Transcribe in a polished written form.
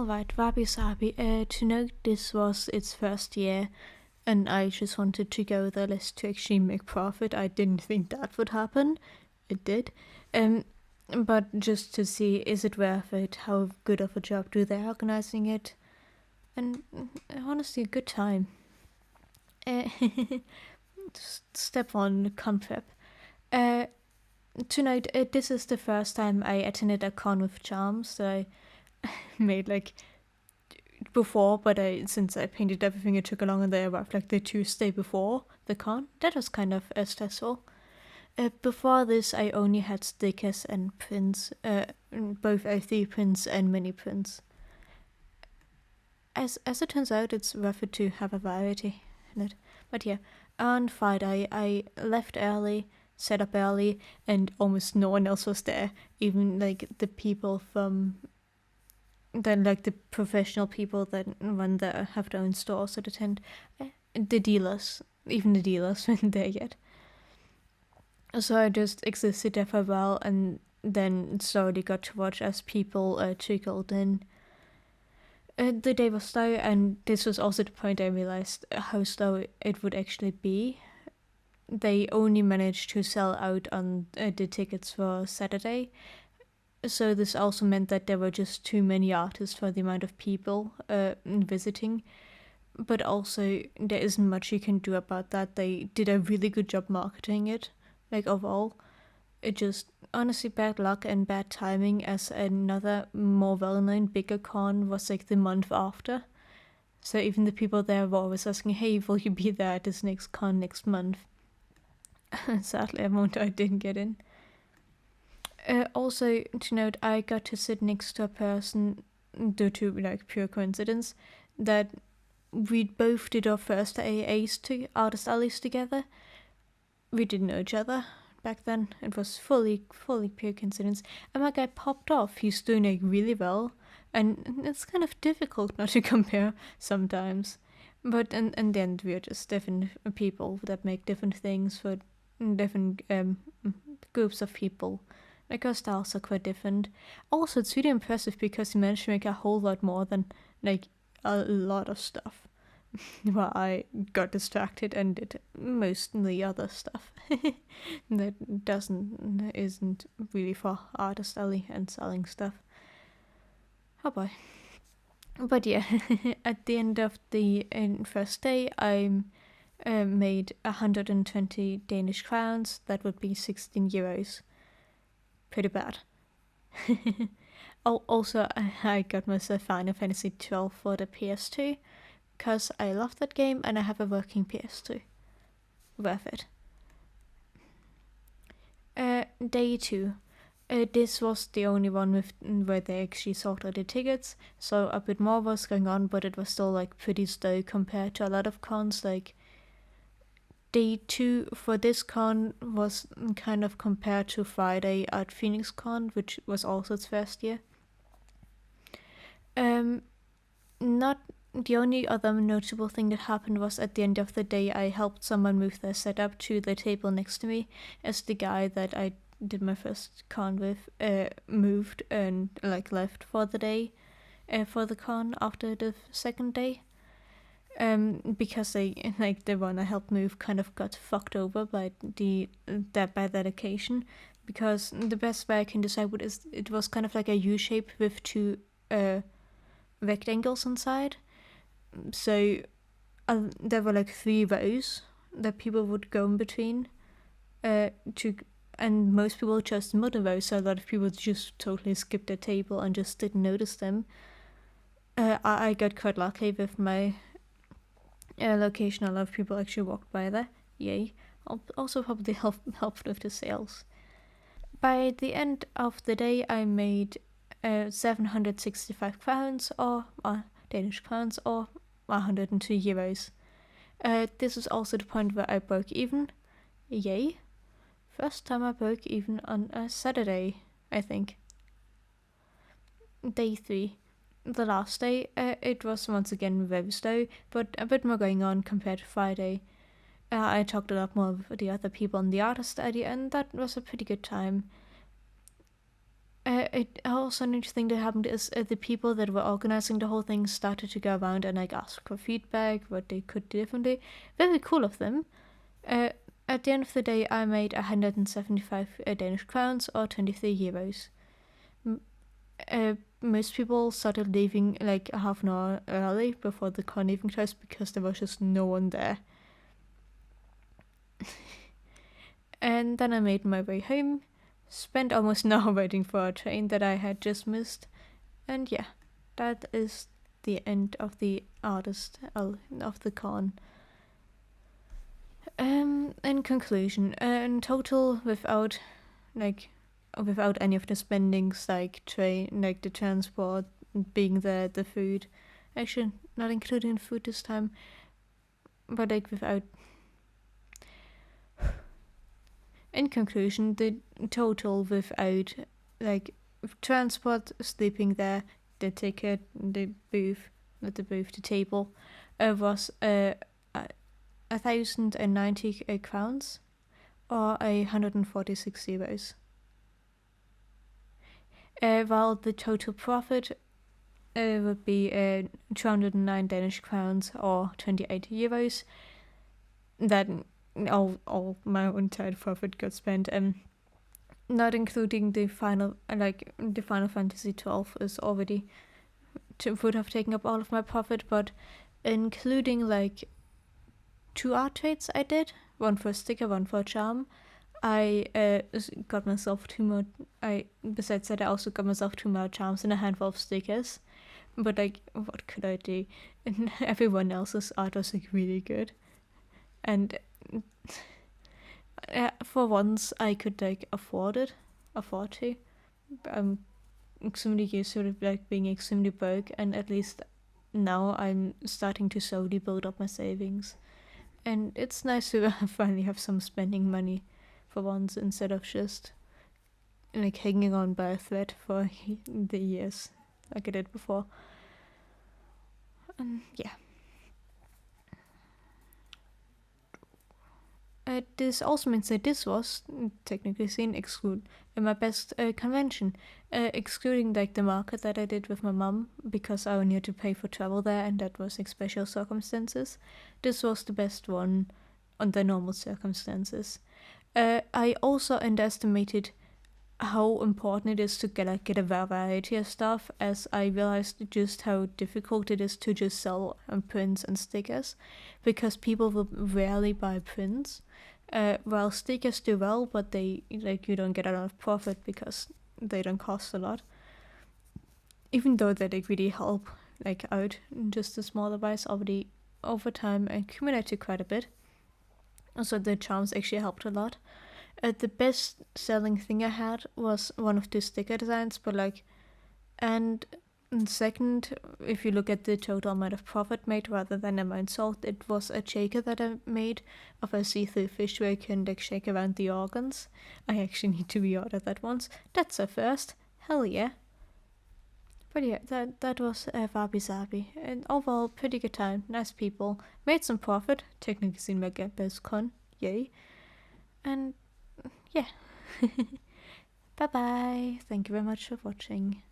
Alright, wabi sabi. To note, this was its first year, and I just wanted to go the list to actually make profit. I didn't think that would happen. It did. But just to see, is it worth it? How good of a job do they organizing it? And honestly, a good time. Step 1, confab. Tonight, this is the first time I attended a con with charms that I made before, but since I painted everything, it took along and they arrived the Tuesday before the con. That was kind of stressful. Before this, I only had stickers and prints, both A3 prints and mini prints. As it turns out, it's worth it to have a variety in it. But yeah, on Friday, I left early, set up early, and almost no one else was there. Even the people from the professional people that have their own stores that attend. The dealers, even the dealers weren't there yet. So I just existed there for a while, and then slowly got to watch as people trickled in. The day was slow, and this was also the point I realized how slow it would actually be. They only managed to sell out on the tickets for Saturday, so this also meant that there were just too many artists for the amount of people visiting. But also, there isn't much you can do about that. They did a really good job marketing it, overall. It just, honestly, bad luck and bad timing, as another more well-known bigger con was the month after. So even the people there were always asking, hey, will you be there at this next con next month? Sadly, I didn't get in. Also, to note, I got to sit next to a person, due to pure coincidence, that we both did our first AAs to Artist Alleys together. We didn't know each other back then. It was fully pure coincidence. And my guy popped off. He's doing really well, and it's kind of difficult not to compare sometimes. But in the end, we are just different people that make different things for different groups of people. Our styles are quite different. Also, it's really impressive because he managed to make a whole lot more than a lot of stuff. Well, I got distracted and did mostly other stuff that isn't really for Artist Alley and selling stuff. Oh boy. But yeah, at the end of the first day, I made 120 Danish crowns. That would be 16 euros. Pretty bad. Also, I got myself Final Fantasy 12 for the PS2, because I love that game and I have a working PS2. Worth it. Day 2. This was the only one where they actually sorted the tickets, so a bit more was going on, but it was still pretty slow compared to a lot of cons. Day 2 for this con was kind of compared to Friday at Phoenix Con, which was also its first year. Not the only other notable thing that happened was at the end of the day, I helped someone move their setup to the table next to me, as the guy that I did my first con with moved and left for the day, for the con after the second day. Because they the one I helped move kind of got fucked over by that occasion, because the best way I can describe it is it was kind of like a U shape with two rectangles inside. So there were 3 rows that people would go in between, and most people chose the middle row, so a lot of people just totally skipped their table and just didn't notice them. I got quite lucky with my location. A lot of people actually walked by there. Yay. Also probably helped with the sales. By the end of the day, I made 765 crowns, or Danish crowns, or 102 euros. This is also the point where I broke even. Yay. First time I broke even on a Saturday, I think. Day 3. The last day, it was once again very slow, but a bit more going on compared to Friday. I talked a lot more with the other people in the artist study, and that was a pretty good time. It also an interesting that happened is the people that were organizing the whole thing started to go around and like ask for feedback, what they could do differently. Very cool of them. At the end of the day, I made 175 Danish crowns or 23 euros. Most people started leaving like half an hour early before the con even closed because there was just no one there. And then I made my way home, spent almost an hour waiting for a train that I had just missed, and yeah, that is the end of the artist of the con. In conclusion, in total, without any of the spendings like the transport, being there, the food, actually not including food this time, but like without. In conclusion, the total without like transport, sleeping there, the ticket, the booth, not the booth, the table, was 1,090 crowns or 146 euros. While the total profit would be 209 Danish crowns or 28 euros. That all my entire profit got spent. Not including the final Fantasy 12 is already would have taken up all of my profit, but including like 2 art trades I did, one for a sticker, one for a charm, I got myself 2 more. Besides that, I also got myself 2 more charms and a handful of stickers. But like, what could I do? And everyone else's art was like really good, and for once I could like afford to. I'm extremely used to like being extremely broke, and at least now I'm starting to slowly build up my savings, and it's nice to finally have some spending money for once instead of just like hanging on by a thread for the years like I did before. Yeah. This also means that this was technically seen exclude my best convention, excluding like the market that I did with my mum because I only had to pay for travel there, and that was like special circumstances. This was the best one under normal circumstances. I also underestimated how important it is to get a variety of stuff, as I realized just how difficult it is to just sell prints and stickers, because people will rarely buy prints. While stickers do well, but they you don't get a lot of profit because they don't cost a lot. Even though they really help out just the smaller buys already over time accumulated quite a bit. Also, the charms actually helped a lot. The best selling thing I had was one of the sticker designs, but and second, if you look at the total amount of profit made rather than amount sold, it was a shaker that I made of a see-through fish where you can shake around the organs. I actually need to reorder that once. That's a first. Hell yeah. But yeah, that was wabi sabi, and overall pretty good time. Nice people, made some profit. Technically seen my best con, yay. And yeah. Bye bye. Thank you very much for watching.